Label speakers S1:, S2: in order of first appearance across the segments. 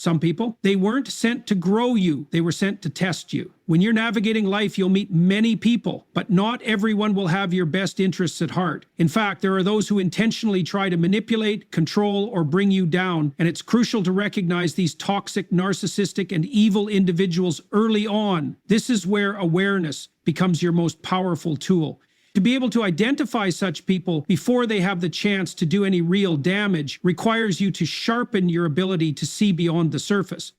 S1: some people. They weren't sent to grow you, they were sent to test you. When you're navigating life, you'll meet many people, but not everyone will have your best interests at heart. In fact, there are those who intentionally try to manipulate, control, or bring you down, and it's crucial to recognize these toxic, narcissistic, and evil individuals early on. This is where awareness becomes your most powerful tool. To be able to identify such people before they have the chance to do any real damage requires you to sharpen your ability to see beyond the surface.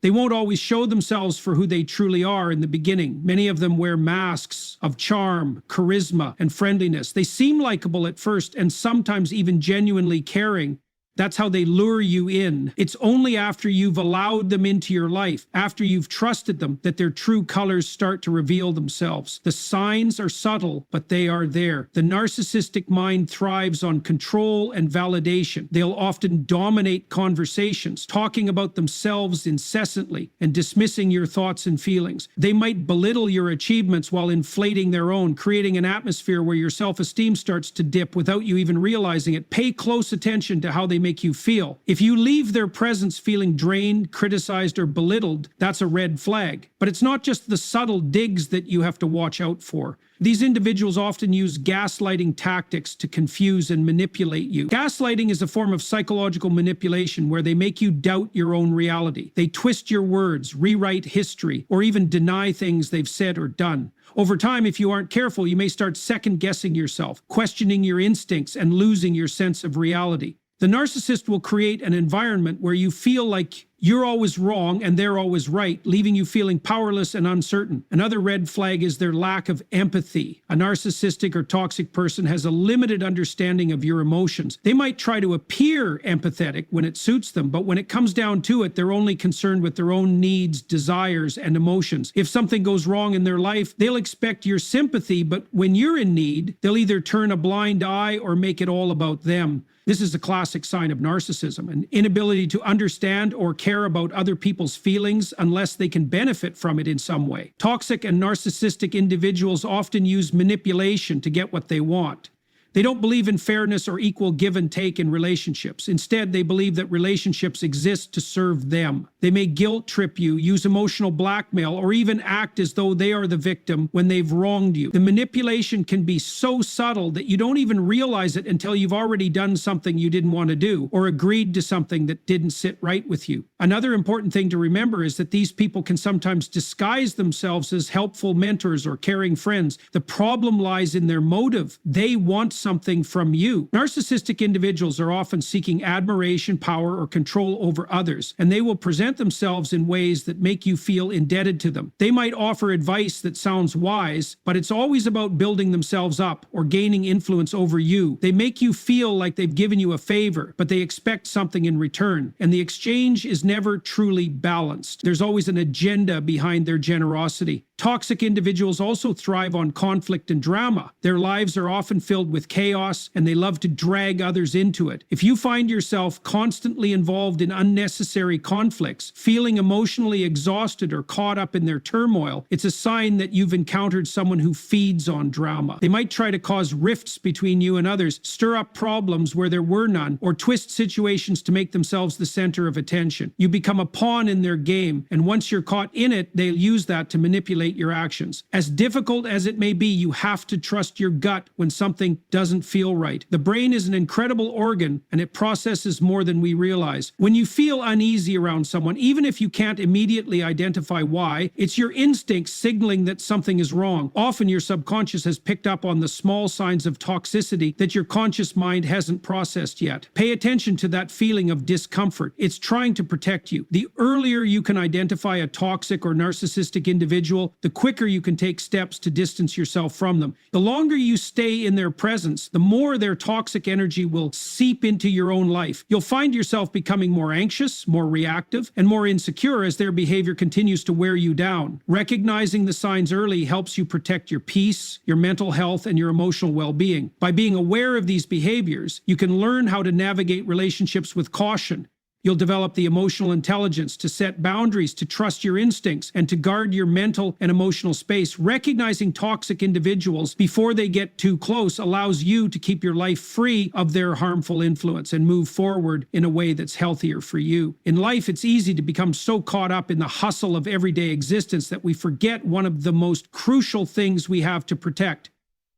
S1: They won't always show themselves for who they truly are in the beginning. Many of them wear masks of charm, charisma, and friendliness. They seem likable at first and sometimes even genuinely caring. That's how they lure you in. It's only after you've allowed them into your life, after you've trusted them, that their true colors start to reveal themselves. The signs are subtle, but they are there. The narcissistic mind thrives on control and validation. They'll often dominate conversations, talking about themselves incessantly and dismissing your thoughts and feelings. They might belittle your achievements while inflating their own, creating an atmosphere where your self-esteem starts to dip without you even realizing it. Pay close attention to how they make you feel. If you leave their presence feeling drained, criticized, or belittled, that's a red flag. But it's not just the subtle digs that you have to watch out for. These individuals often use gaslighting tactics to confuse and manipulate you. Gaslighting is a form of psychological manipulation where they make you doubt your own reality. They twist your words, rewrite history, or even deny things they've said or done. Over time, if you aren't careful, you may start second-guessing yourself, questioning your instincts, and losing your sense of reality. The narcissist will create an environment where you feel like you're always wrong and they're always right, leaving you feeling powerless and uncertain. Another red flag is their lack of empathy. A narcissistic or toxic person has a limited understanding of your emotions. They might try to appear empathetic when it suits them, but when it comes down to it, they're only concerned with their own needs, desires, and emotions. If something goes wrong in their life, they'll expect your sympathy, but when you're in need, they'll either turn a blind eye or make it all about them. This is a classic sign of narcissism, an inability to understand or care about other people's feelings unless they can benefit from it in some way. Toxic and narcissistic individuals often use manipulation to get what they want. They don't believe in fairness or equal give and take in relationships. Instead, they believe that relationships exist to serve them. They may guilt trip you, use emotional blackmail, or even act as though they are the victim when they've wronged you. The manipulation can be so subtle that you don't even realize it until you've already done something you didn't want to do or agreed to something that didn't sit right with you. Another important thing to remember is that these people can sometimes disguise themselves as helpful mentors or caring friends. The problem lies in their motive. They want something from you. Narcissistic individuals are often seeking admiration, power, or control over others, and they will present themselves in ways that make you feel indebted to them. They might offer advice that sounds wise, but it's always about building themselves up or gaining influence over you. They make you feel like they've given you a favor, but they expect something in return, and the exchange is never truly balanced. There's always an agenda behind their generosity. Toxic individuals also thrive on conflict and drama. Their lives are often filled with chaos, and they love to drag others into it. If you find yourself constantly involved in unnecessary conflicts, feeling emotionally exhausted or caught up in their turmoil, it's a sign that you've encountered someone who feeds on drama. They might try to cause rifts between you and others, stir up problems where there were none, or twist situations to make themselves the center of attention. You become a pawn in their game, and once you're caught in it, they'll use that to manipulate your actions. As difficult as it may be, you have to trust your gut when something doesn't feel right. The brain is an incredible organ, and it processes more than we realize. When you feel uneasy around someone, even if you can't immediately identify why, it's your instincts signaling that something is wrong. Often your subconscious has picked up on the small signs of toxicity that your conscious mind hasn't processed yet. Pay attention to that feeling of discomfort. It's trying to protect you. The earlier you can identify a toxic or narcissistic individual, the quicker you can take steps to distance yourself from them. The longer you stay in their presence, the more their toxic energy will seep into your own life. You'll find yourself becoming more anxious, more reactive, and more insecure as their behavior continues to wear you down. Recognizing the signs early helps you protect your peace, your mental health, and your emotional well-being. By being aware of these behaviors, you can learn how to navigate relationships with caution. You'll develop the emotional intelligence to set boundaries, to trust your instincts, and to guard your mental and emotional space. Recognizing toxic individuals before they get too close allows you to keep your life free of their harmful influence and move forward in a way that's healthier for you. In life, it's easy to become so caught up in the hustle of everyday existence that we forget one of the most crucial things we have to protect: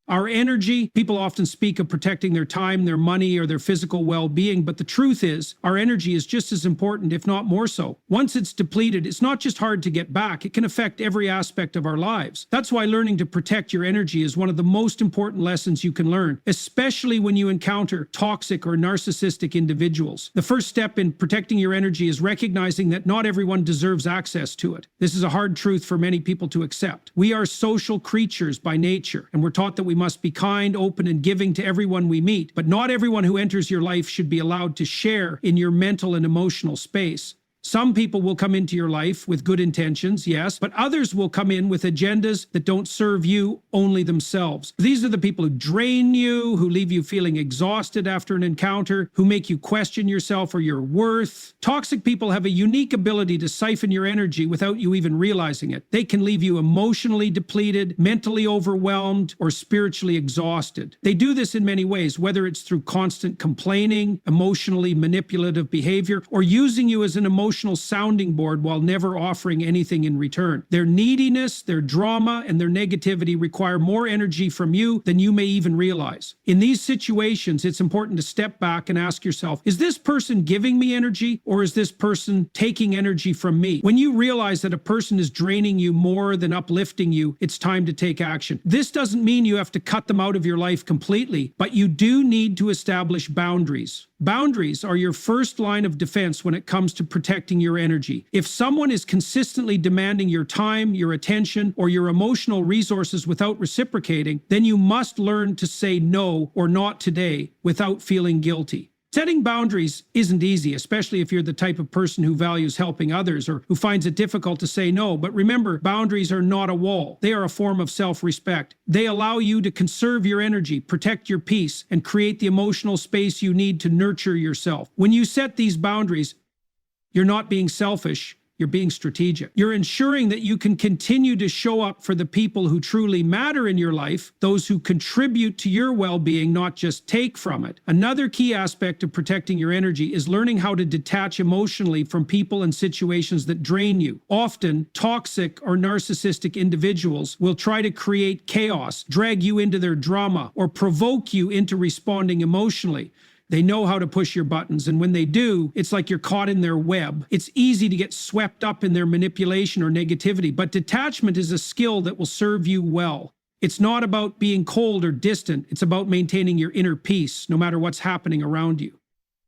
S1: our energy. People often speak of protecting their time, their money, or their physical well-being, but the truth is, our energy is just as important, if not more so. Once it's depleted, it's not just hard to get back, it can affect every aspect of our lives. That's why learning to protect your energy is one of the most important lessons you can learn, especially when you encounter toxic or narcissistic individuals. The first step in protecting your energy is recognizing that not everyone deserves access to it. This is a hard truth for many people to accept. We are social creatures by nature, and we're taught that we must be kind, open, and giving to everyone we meet, but not everyone who enters your life should be allowed to share in your mental and emotional space. Some people will come into your life with good intentions, yes, but others will come in with agendas that don't serve you, only themselves. These are the people who drain you, who leave you feeling exhausted after an encounter, who make you question yourself or your worth. Toxic people have a unique ability to siphon your energy without you even realizing it. They can leave you emotionally depleted, mentally overwhelmed, or spiritually exhausted. They do this in many ways, whether it's through constant complaining, emotionally manipulative behavior, or using you as an emotional sounding board while never offering anything in return. Their neediness, their drama, and their negativity require more energy from you than you may even realize. In these situations, it's important to step back and ask yourself, is this person giving me energy, or is this person taking energy from me? When you realize that a person is draining you more than uplifting you, it's time to take action. This doesn't mean you have to cut them out of your life completely, but you do need to establish boundaries. Boundaries are your first line of defense when it comes to protecting your energy. If someone is consistently demanding your time, your attention, or your emotional resources without reciprocating, then you must learn to say no or not today without feeling guilty. Setting boundaries isn't easy, especially if you're the type of person who values helping others or who finds it difficult to say no. But remember, boundaries are not a wall. They are a form of self-respect. They allow you to conserve your energy, protect your peace, and create the emotional space you need to nurture yourself. When you set these boundaries, you're not being selfish. You're being strategic. You're ensuring that you can continue to show up for the people who truly matter in your life, those who contribute to your well-being, not just take from it. Another key aspect of protecting your energy is learning how to detach emotionally from people and situations that drain you. Often, toxic or narcissistic individuals will try to create chaos, drag you into their drama, or provoke you into responding emotionally. They know how to push your buttons, and when they do, it's like you're caught in their web. It's easy to get swept up in their manipulation or negativity, but detachment is a skill that will serve you well. It's not about being cold or distant. It's about maintaining your inner peace, no matter what's happening around you.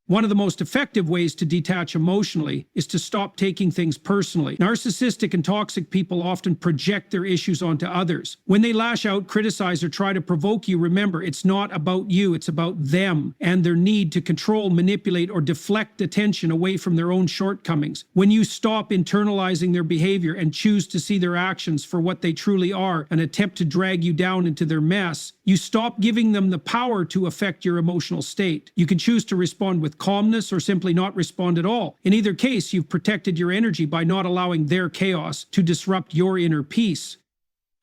S1: One of the most effective ways to detach emotionally is to stop taking things personally. Narcissistic and toxic people often project their issues onto others. When they lash out, criticize, or try to provoke you, remember, it's not about you, it's about them and their need to control, manipulate, or deflect attention away from their own shortcomings. When you stop internalizing their behavior and choose to see their actions for what they truly are and attempt to drag you down into their mess, you stop giving them the power to affect your emotional state. You can choose to respond with calmness or simply not respond at all. In either case, you've protected your energy by not allowing their chaos to disrupt your inner peace.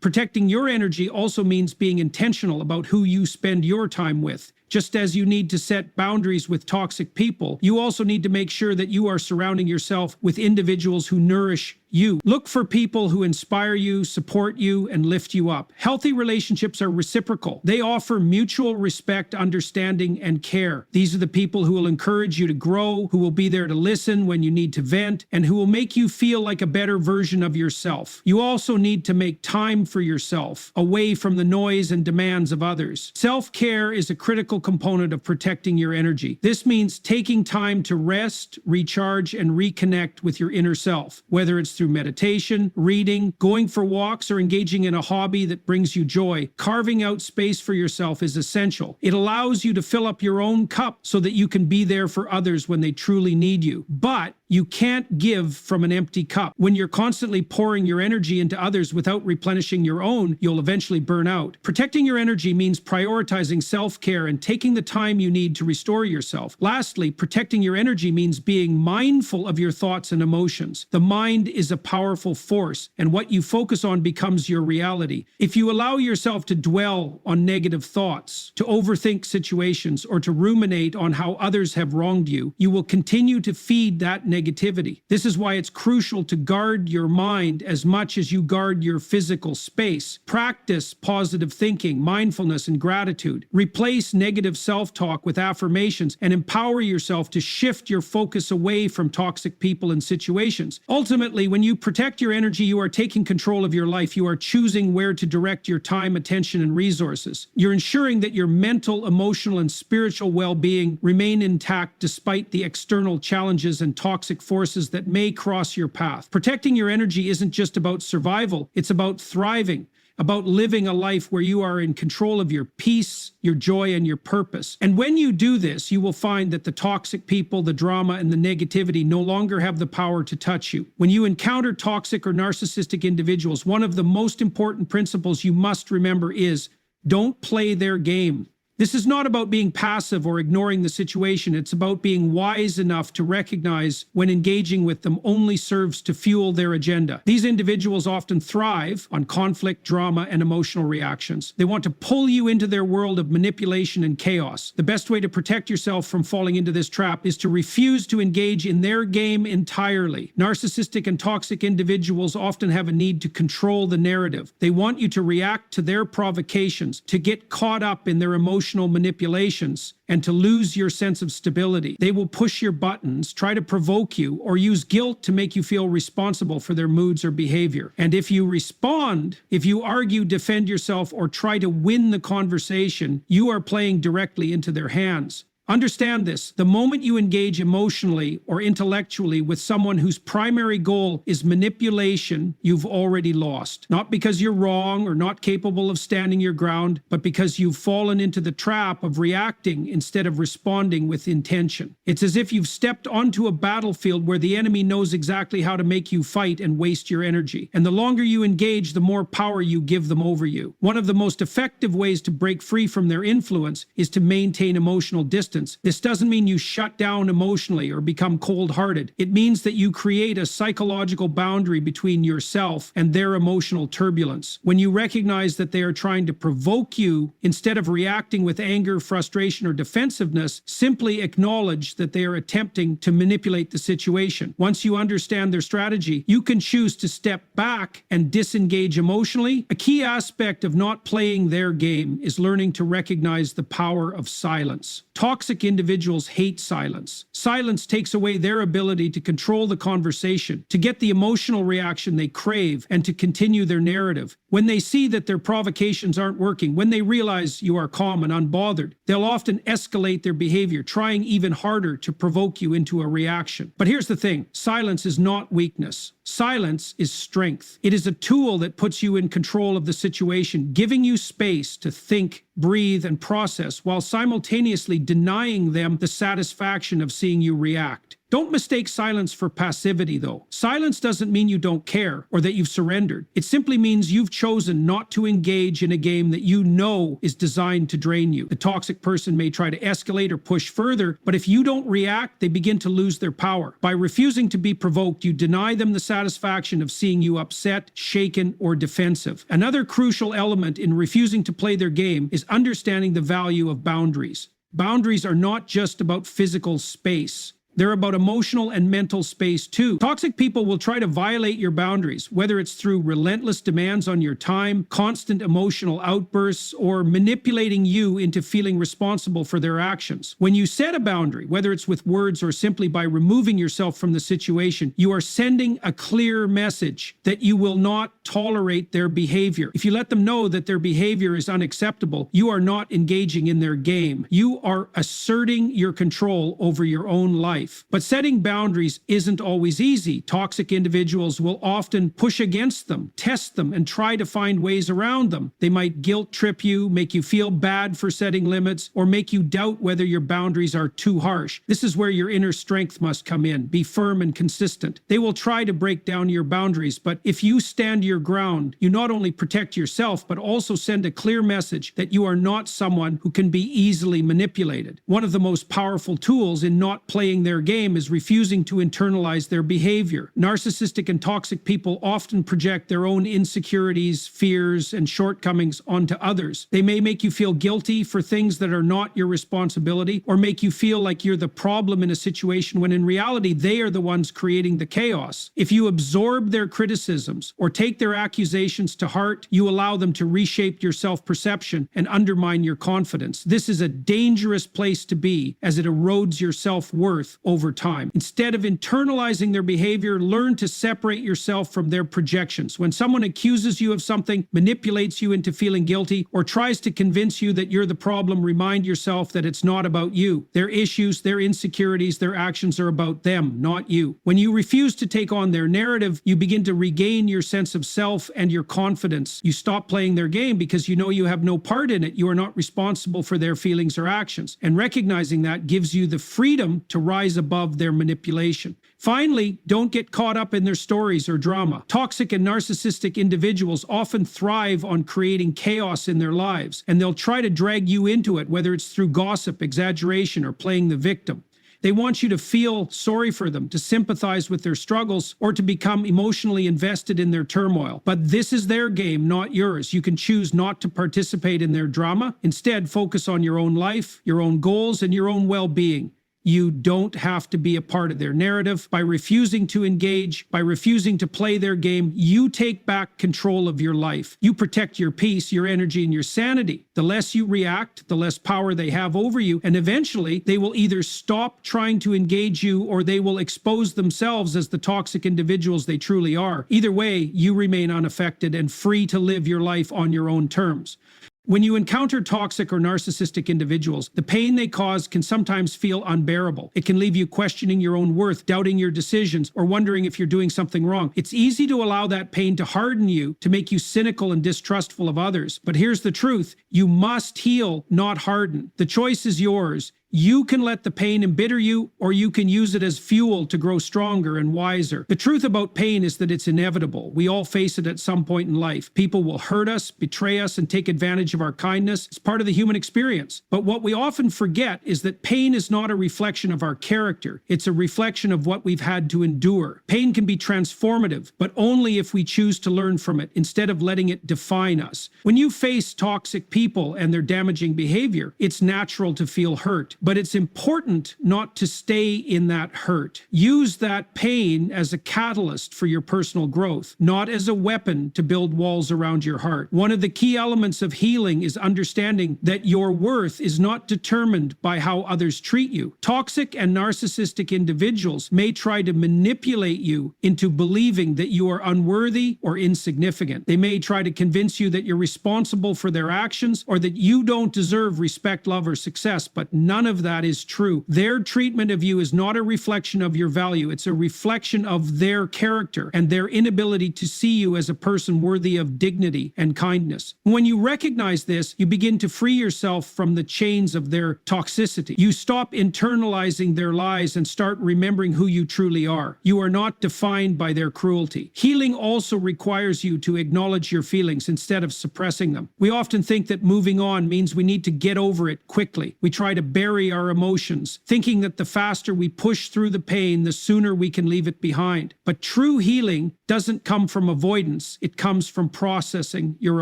S1: Protecting your energy also means being intentional about who you spend your time with. Just as you need to set boundaries with toxic people, you also need to make sure that you are surrounding yourself with individuals who nourish you. Look for people who inspire you, support you, and lift you up. Healthy relationships are reciprocal. They offer mutual respect, understanding, and care. These are the people who will encourage you to grow, who will be there to listen when you need to vent, and who will make you feel like a better version of yourself. You also need to make time for yourself, away from the noise and demands of others. Self-care is a critical component of protecting your energy. This means taking time to rest, recharge, and reconnect with your inner self, whether it's through meditation, reading, going for walks, or engaging in a hobby that brings you joy. Carving out space for yourself is essential. It allows you to fill up your own cup so that you can be there for others when they truly need you. But You can't give from an empty cup. When you're constantly pouring your energy into others without replenishing your own, you'll eventually burn out. Protecting your energy means prioritizing self-care and taking the time you need to restore yourself. Lastly, protecting your energy means being mindful of your thoughts and emotions. The mind is a powerful force, and what you focus on becomes your reality. If you allow yourself to dwell on negative thoughts, to overthink situations, or to ruminate on how others have wronged you, you will continue to feed that negativity. This is why it's crucial to guard your mind as much as you guard your physical space. Practice positive thinking, mindfulness, and gratitude. Replace negative self-talk with affirmations and empower yourself to shift your focus away from toxic people and situations. Ultimately, when you protect your energy, you are taking control of your life. You are choosing where to direct your time, attention, and resources. You're ensuring that your mental, emotional, and spiritual well-being remain intact despite the external challenges and toxic forces that may cross your path. Protecting your energy isn't just about survival, it's about thriving, about living a life where you are in control of your peace, your joy, and your purpose. And when you do this, you will find that the toxic people, the drama, and the negativity no longer have the power to touch you. When you encounter toxic or narcissistic individuals, one of the most important principles you must remember is don't play their game. This is not about being passive or ignoring the situation. It's about being wise enough to recognize when engaging with them only serves to fuel their agenda. These individuals often thrive on conflict, drama, and emotional reactions. They want to pull you into their world of manipulation and chaos. The best way to protect yourself from falling into this trap is to refuse to engage in their game entirely. Narcissistic and toxic individuals often have a need to control the narrative. They want you to react to their provocations, to get caught up in their emotional manipulations, and to lose your sense of stability. They will push your buttons, try to provoke you, or use guilt to make you feel responsible for their moods or behavior. And if you respond, if you argue, defend yourself, or try to win the conversation, you are playing directly into their hands. Understand this. The moment you engage emotionally or intellectually with someone whose primary goal is manipulation, you've already lost. Not because you're wrong or not capable of standing your ground, but because you've fallen into the trap of reacting instead of responding with intention. It's as if you've stepped onto a battlefield where the enemy knows exactly how to make you fight and waste your energy. And the longer you engage, the more power you give them over you. One of the most effective ways to break free from their influence is to maintain emotional distance. This doesn't mean you shut down emotionally or become cold-hearted. It means that you create a psychological boundary between yourself and their emotional turbulence. When you recognize that they are trying to provoke you, instead of reacting with anger, frustration, or defensiveness, simply acknowledge that they are attempting to manipulate the situation. Once you understand their strategy, you can choose to step back and disengage emotionally. A key aspect of not playing their game is learning to recognize the power of silence. Toxic individuals hate silence. Silence takes away their ability to control the conversation, to get the emotional reaction they crave, and to continue their narrative. When they see that their provocations aren't working, when they realize you are calm and unbothered, they'll often escalate their behavior, trying even harder to provoke you into a reaction. But here's the thing, silence is not weakness. Silence is strength. It is a tool that puts you in control of the situation, giving you space to think, breathe, and process while simultaneously denying them the satisfaction of seeing you react. Don't mistake silence for passivity, though. Silence doesn't mean you don't care or that you've surrendered. It simply means you've chosen not to engage in a game that you know is designed to drain you. The toxic person may try to escalate or push further, but if you don't react, they begin to lose their power. By refusing to be provoked, you deny them the satisfaction of seeing you upset, shaken, or defensive. Another crucial element in refusing to play their game is understanding the value of boundaries. Boundaries are not just about physical space. They're about emotional and mental space too. Toxic people will try to violate your boundaries, whether it's through relentless demands on your time, constant emotional outbursts, or manipulating you into feeling responsible for their actions. When you set a boundary, whether it's with words or simply by removing yourself from the situation, you are sending a clear message that you will not tolerate their behavior. If you let them know that their behavior is unacceptable, you are not engaging in their game. You are asserting your control over your own life. life. But setting boundaries isn't always easy. Toxic individuals will often push against them, test them, and try to find ways around them. They might guilt trip you, make you feel bad for setting limits, or make you doubt whether your boundaries are too harsh. This is where your inner strength must come in. Be firm and consistent. They will try to break down your boundaries, but if you stand your ground, you not only protect yourself, but also send a clear message that you are not someone who can be easily manipulated. One of the most powerful tools in not playing their game is refusing to internalize their behavior. Narcissistic and toxic people often project their own insecurities, fears, and shortcomings onto others. They may make you feel guilty for things that are not your responsibility, or make you feel like you're the problem in a situation when in reality they are the ones creating the chaos. If you absorb their criticisms or take their accusations to heart, you allow them to reshape your self-perception and undermine your confidence. This is a dangerous place to be, as it erodes your self-worth over time. Instead of internalizing their behavior, learn to separate yourself from their projections. When someone accuses you of something, manipulates you into feeling guilty, or tries to convince you that you're the problem, remind yourself that it's not about you. Their issues, their insecurities, their actions are about them, not you. When you refuse to take on their narrative, you begin to regain your sense of self and your confidence. You stop playing their game because you know you have no part in it. You are not responsible for their feelings or actions. And recognizing that gives you the freedom to rise above their manipulation. Finally, don't get caught up in their stories or drama. Toxic and narcissistic individuals often thrive on creating chaos in their lives, and they'll try to drag you into it, whether it's through gossip, exaggeration, or playing the victim. They want you to feel sorry for them, to sympathize with their struggles, or to become emotionally invested in their turmoil. But this is their game, not yours. You can choose not to participate in their drama. Instead, focus on your own life, your own goals, and your own well-being. You don't have to be a part of their narrative. By refusing to engage, by refusing to play their game, you take back control of your life. You protect your peace, your energy, and your sanity. The less you react, the less power they have over you, and eventually they will either stop trying to engage you or they will expose themselves as the toxic individuals they truly are. Either way, you remain unaffected and free to live your life on your own terms. When you encounter toxic or narcissistic individuals, the pain they cause can sometimes feel unbearable. It can leave you questioning your own worth, doubting your decisions, or wondering if you're doing something wrong. It's easy to allow that pain to harden you, to make you cynical and distrustful of others. But here's the truth. You must heal, not harden. The choice is yours. You can let the pain embitter you, or you can use it as fuel to grow stronger and wiser. The truth about pain is that it's inevitable. We all face it at some point in life. People will hurt us, betray us, and take advantage of our kindness. It's part of the human experience. But what we often forget is that pain is not a reflection of our character. It's a reflection of what we've had to endure. Pain can be transformative, but only if we choose to learn from it instead of letting it define us. When you face toxic people and their damaging behavior, it's natural to feel hurt. But it's important not to stay in that hurt. Use that pain as a catalyst for your personal growth, not as a weapon to build walls around your heart. One of the key elements of healing is understanding that your worth is not determined by how others treat you. Toxic and narcissistic individuals may try to manipulate you into believing that you are unworthy or insignificant. They may try to convince you that you're responsible for their actions or that you don't deserve respect, love, or success, but none of that is true. Their treatment of you is not a reflection of your value. It's a reflection of their character and their inability to see you as a person worthy of dignity and kindness. When you recognize this, you begin to free yourself from the chains of their toxicity. You stop internalizing their lies and start remembering who you truly are. You are not defined by their cruelty. Healing also requires you to acknowledge your feelings instead of suppressing them. We often think that moving on means we need to get over it quickly. We try to bury our emotions, thinking that the faster we push through the pain, the sooner we can leave it behind. But true healing doesn't come from avoidance. It comes from processing your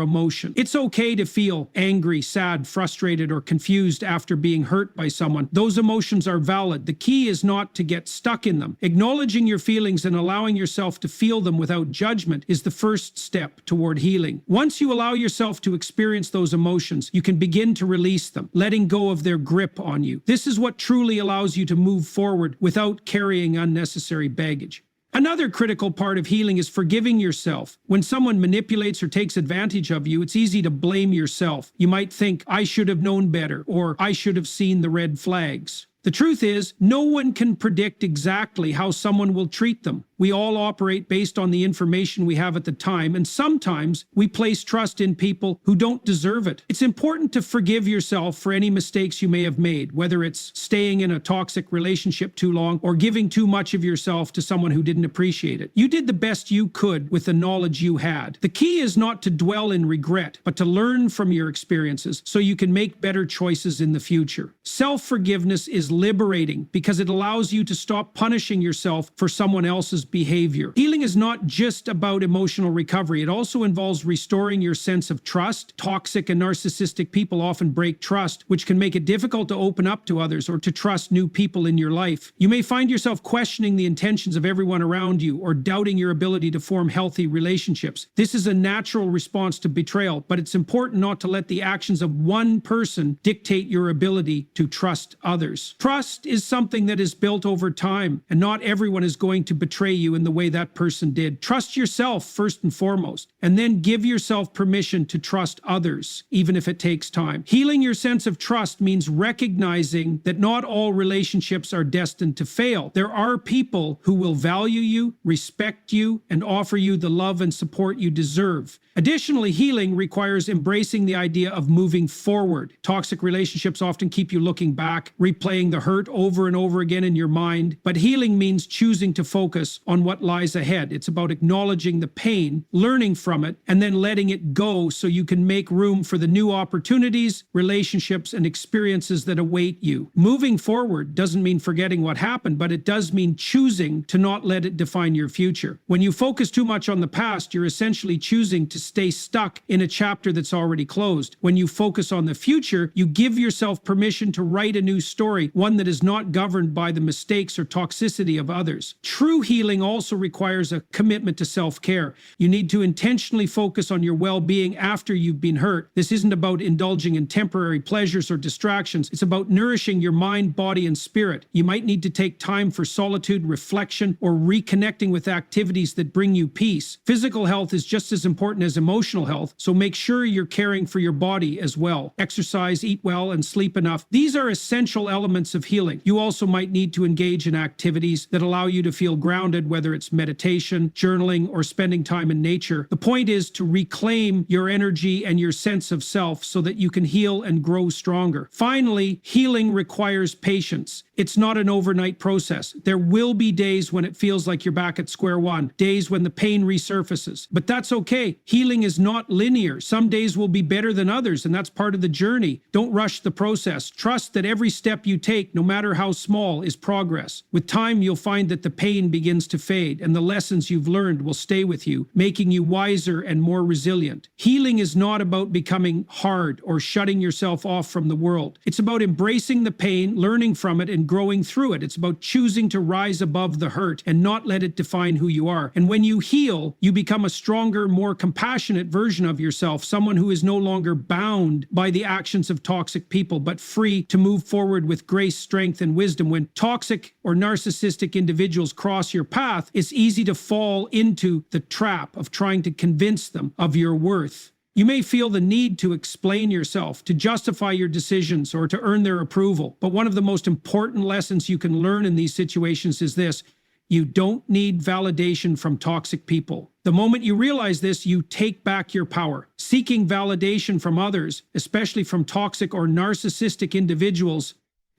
S1: emotion. It's okay to feel angry, sad, frustrated, or confused after being hurt by someone. Those emotions are valid. The key is not to get stuck in them. Acknowledging your feelings and allowing yourself to feel them without judgment is the first step toward healing. Once you allow yourself to experience those emotions, you can begin to release them, letting go of their grip on you. This is what truly allows you to move forward without carrying unnecessary baggage. Another critical part of healing is forgiving yourself. When someone manipulates or takes advantage of you, it's easy to blame yourself. You might think, I should have known better, or I should have seen the red flags. The truth is, no one can predict exactly how someone will treat them. We all operate based on the information we have at the time, and sometimes we place trust in people who don't deserve it. It's important to forgive yourself for any mistakes you may have made, whether it's staying in a toxic relationship too long or giving too much of yourself to someone who didn't appreciate it. You did the best you could with the knowledge you had. The key is not to dwell in regret, but to learn from your experiences so you can make better choices in the future. Self-forgiveness is liberating because it allows you to stop punishing yourself for someone else's behavior. Healing is not just about emotional recovery. It also involves restoring your sense of trust. Toxic and narcissistic people often break trust, which can make it difficult to open up to others or to trust new people in your life. You may find yourself questioning the intentions of everyone around you or doubting your ability to form healthy relationships. This is a natural response to betrayal, but it's important not to let the actions of one person dictate your ability to trust others. Trust is something that is built over time, and not everyone is going to betray you in the way that person did. Trust yourself first and foremost, and then give yourself permission to trust others, even if it takes time. Healing your sense of trust means recognizing that not all relationships are destined to fail. There are people who will value you, respect you, and offer you the love and support you deserve. Additionally, healing requires embracing the idea of moving forward. Toxic relationships often keep you looking back, replaying the hurt over and over again in your mind, but healing means choosing to focus on what lies ahead. It's about acknowledging the pain, learning from it, and then letting it go so you can make room for the new opportunities, relationships, and experiences that await you. Moving forward doesn't mean forgetting what happened, but it does mean choosing to not let it define your future. When you focus too much on the past, you're essentially choosing to stay stuck in a chapter that's already closed. When you focus on the future, you give yourself permission to write a new story, one that is not governed by the mistakes or toxicity of others. True healing also requires a commitment to self-care. You need to intentionally focus on your well-being after you've been hurt. This isn't about indulging in temporary pleasures or distractions. It's about nourishing your mind, body, and spirit. You might need to take time for solitude, reflection, or reconnecting with activities that bring you peace. Physical health is just as important as emotional health, so make sure you're caring for your body as well. Exercise, eat well, and sleep enough. These are essential elements of healing. You also might need to engage in activities that allow you to feel grounded, whether it's meditation, journaling, or spending time in nature. The point is to reclaim your energy and your sense of self so that you can heal and grow stronger. Finally, healing requires patience. It's not an overnight process. There will be days when it feels like you're back at square one, days when the pain resurfaces. But that's okay. Healing is not linear. Some days will be better than others, and that's part of the journey. Don't rush the process. Trust that every step you take, no matter how small, is progress. With time, you'll find that the pain begins to fade, and the lessons you've learned will stay with you, making you wiser and more resilient. Healing is not about becoming hard or shutting yourself off from the world. It's about embracing the pain, learning from it, and growing through it. It's about choosing to rise above the hurt and not let it define who you are. And when you heal, you become a stronger, more compassionate version of yourself, someone who is no longer bound by the actions of toxic people, but free to move forward with grace, strength, and wisdom. When toxic or narcissistic individuals cross your path, it's easy to fall into the trap of trying to convince them of your worth. You may feel the need to explain yourself, to justify your decisions, or to earn their approval. But one of the most important lessons you can learn in these situations is this: you don't need validation from toxic people. The moment you realize this, you take back your power. Seeking validation from others, especially from toxic or narcissistic individuals,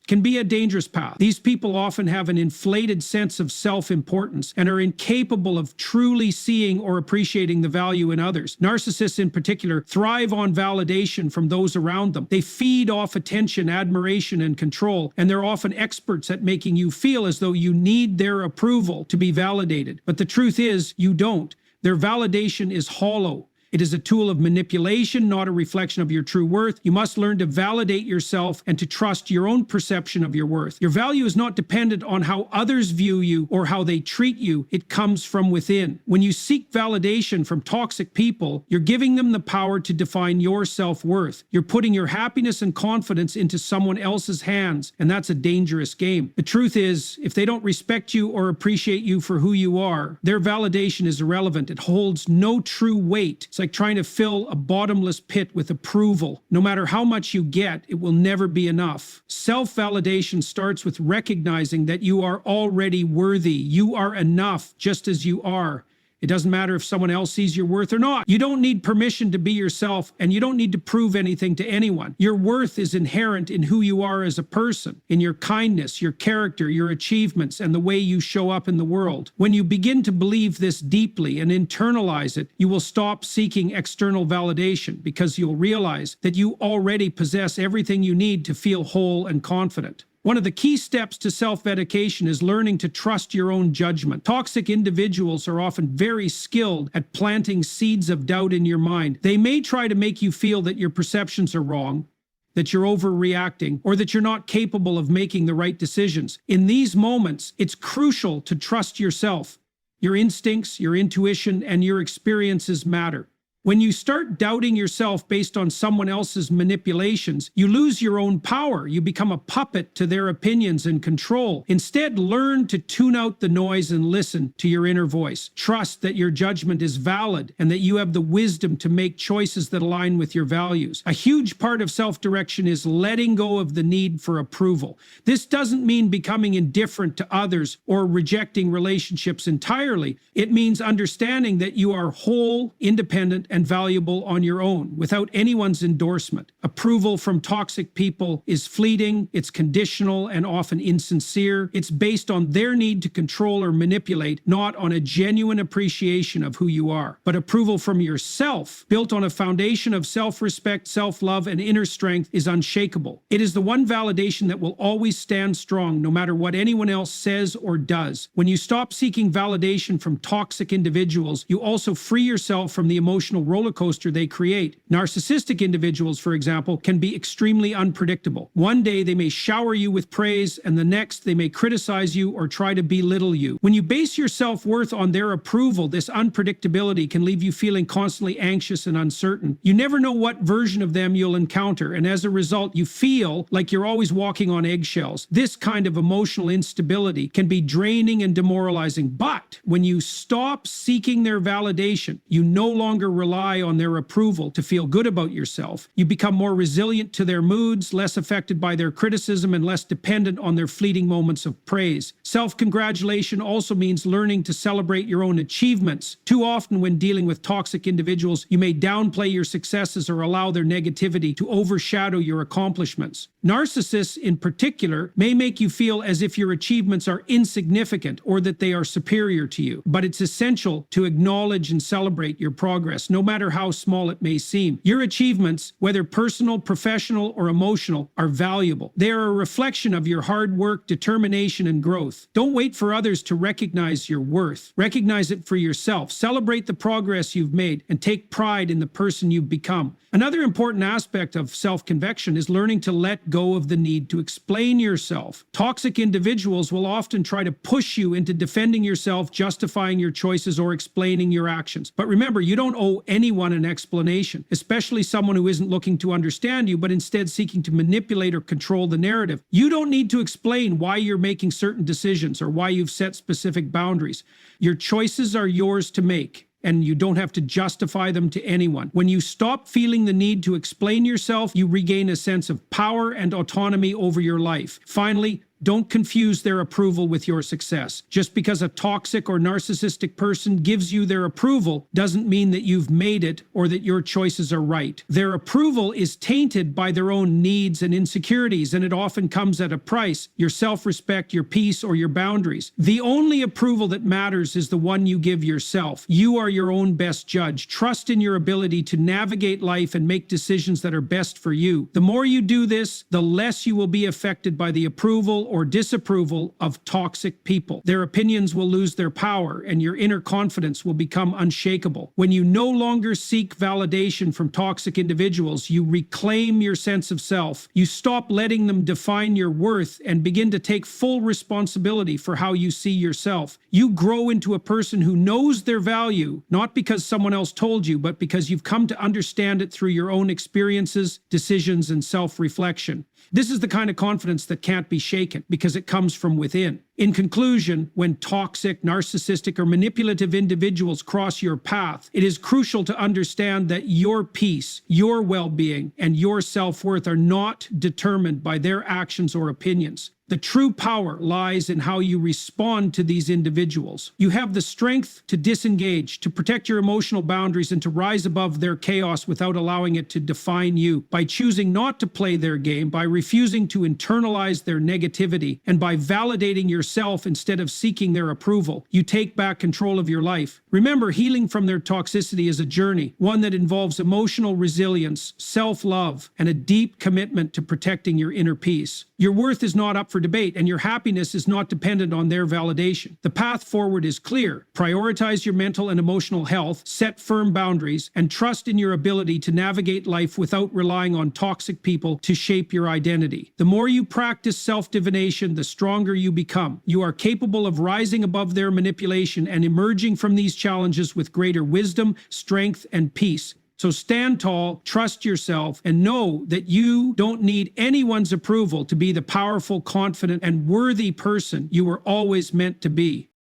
S1: can be a dangerous path. These people often have an inflated sense of self-importance and are incapable of truly seeing or appreciating the value in others. Narcissists in particular thrive on validation from those around them. They feed off attention, admiration, and control, and they're often experts at making you feel as though you need their approval to be validated. But the truth is, you don't. Their validation is hollow. It is a tool of manipulation, not a reflection of your true worth. You must learn to validate yourself and to trust your own perception of your worth. Your value is not dependent on how others view you or how they treat you. It comes from within. When you seek validation from toxic people, you're giving them the power to define your self-worth. You're putting your happiness and confidence into someone else's hands, and that's a dangerous game. The truth is, if they don't respect you or appreciate you for who you are, their validation is irrelevant. It holds no true weight. It's like trying to fill a bottomless pit with approval. No matter how much you get, it will never be enough. Self-validation starts with recognizing that you are already worthy. You are enough just as you are. It doesn't matter if someone else sees your worth or not. You don't need permission to be yourself, and you don't need to prove anything to anyone. Your worth is inherent in who you are as a person, in your kindness, your character, your achievements, and the way you show up in the world. When you begin to believe this deeply and internalize it, you will stop seeking external validation because you'll realize that you already possess everything you need to feel whole and confident. One of the key steps to self-medication is learning to trust your own judgment. Toxic individuals are often very skilled at planting seeds of doubt in your mind. They may try to make you feel that your perceptions are wrong, that you're overreacting, or that you're not capable of making the right decisions. In these moments, it's crucial to trust yourself. Your instincts, your intuition, and your experiences matter. When you start doubting yourself based on someone else's manipulations, you lose your own power. You become a puppet to their opinions and control. Instead, learn to tune out the noise and listen to your inner voice. Trust that your judgment is valid and that you have the wisdom to make choices that align with your values. A huge part of self-direction is letting go of the need for approval. This doesn't mean becoming indifferent to others or rejecting relationships entirely. It means understanding that you are whole, independent, and valuable on your own, without anyone's endorsement. Approval from toxic people is fleeting, it's conditional, and often insincere. It's based on their need to control or manipulate, not on a genuine appreciation of who you are. But approval from yourself, built on a foundation of self-respect, self-love, and inner strength, is unshakable. It is the one validation that will always stand strong, no matter what anyone else says or does. When you stop seeking validation from toxic individuals, you also free yourself from the emotional roller coaster they create. Narcissistic individuals, for example, can be extremely unpredictable. One day they may shower you with praise, and the next they may criticize you or try to belittle you. When you base your self-worth on their approval, this unpredictability can leave you feeling constantly anxious and uncertain. You never know what version of them you'll encounter, and as a result, you feel like you're always walking on eggshells. This kind of emotional instability can be draining and demoralizing, but when you stop seeking their validation, you no longer rely on their approval to feel good about yourself. You become more resilient to their moods, less affected by their criticism, and less dependent on their fleeting moments of praise. Self-congratulation also means learning to celebrate your own achievements. Too often when dealing with toxic individuals, you may downplay your successes or allow their negativity to overshadow your accomplishments. Narcissists, in particular, may make you feel as if your achievements are insignificant or that they are superior to you. But it's essential to acknowledge and celebrate your progress, no matter how small it may seem. Your achievements, whether personal, professional, or emotional, are valuable. They are a reflection of your hard work, determination, and growth. Don't wait for others to recognize your worth. Recognize it for yourself. Celebrate the progress you've made and take pride in the person you've become. Another important aspect of self-conviction is learning to let go of the need to explain yourself. Toxic individuals will often try to push you into defending yourself, justifying your choices, or explaining your actions. But remember, you don't owe anyone an explanation, especially someone who isn't looking to understand you, but instead seeking to manipulate or control the narrative. You don't need to explain why you're making certain decisions or why you've set specific boundaries. Your choices are yours to make, and you don't have to justify them to anyone. When you stop feeling the need to explain yourself, you regain a sense of power and autonomy over your life. Finally, don't confuse their approval with your success. Just because a toxic or narcissistic person gives you their approval doesn't mean that you've made it or that your choices are right. Their approval is tainted by their own needs and insecurities, and it often comes at a price: your self-respect, your peace, or your boundaries. The only approval that matters is the one you give yourself. You are your own best judge. Trust in your ability to navigate life and make decisions that are best for you. The more you do this, the less you will be affected by the approval or disapproval of toxic people. Their opinions will lose their power, and your inner confidence will become unshakable. When you no longer seek validation from toxic individuals, you reclaim your sense of self. You stop letting them define your worth and begin to take full responsibility for how you see yourself. You grow into a person who knows their value, not because someone else told you, but because you've come to understand it through your own experiences, decisions, and self-reflection. This is the kind of confidence that can't be shaken because it comes from within. In conclusion, when toxic, narcissistic, or manipulative individuals cross your path, it is crucial to understand that your peace, your well-being, and your self-worth are not determined by their actions or opinions. The true power lies in how you respond to these individuals. You have the strength to disengage, to protect your emotional boundaries, and to rise above their chaos without allowing it to define you. By choosing not to play their game, by refusing to internalize their negativity, and by validating yourself instead of seeking their approval, you take back control of your life. Remember, healing from their toxicity is a journey, one that involves emotional resilience, self-love, and a deep commitment to protecting your inner peace. Your worth is not up for debate, and your happiness is not dependent on their validation. The path forward is clear. Prioritize your mental and emotional health, set firm boundaries, and trust in your ability to navigate life without relying on toxic people to shape your identity. The more you practice self-divination, the stronger you become. You are capable of rising above their manipulation and emerging from these challenges with greater wisdom, strength, and peace. So stand tall, trust yourself, and know that you don't need anyone's approval to be the powerful, confident, and worthy person you were always meant to be.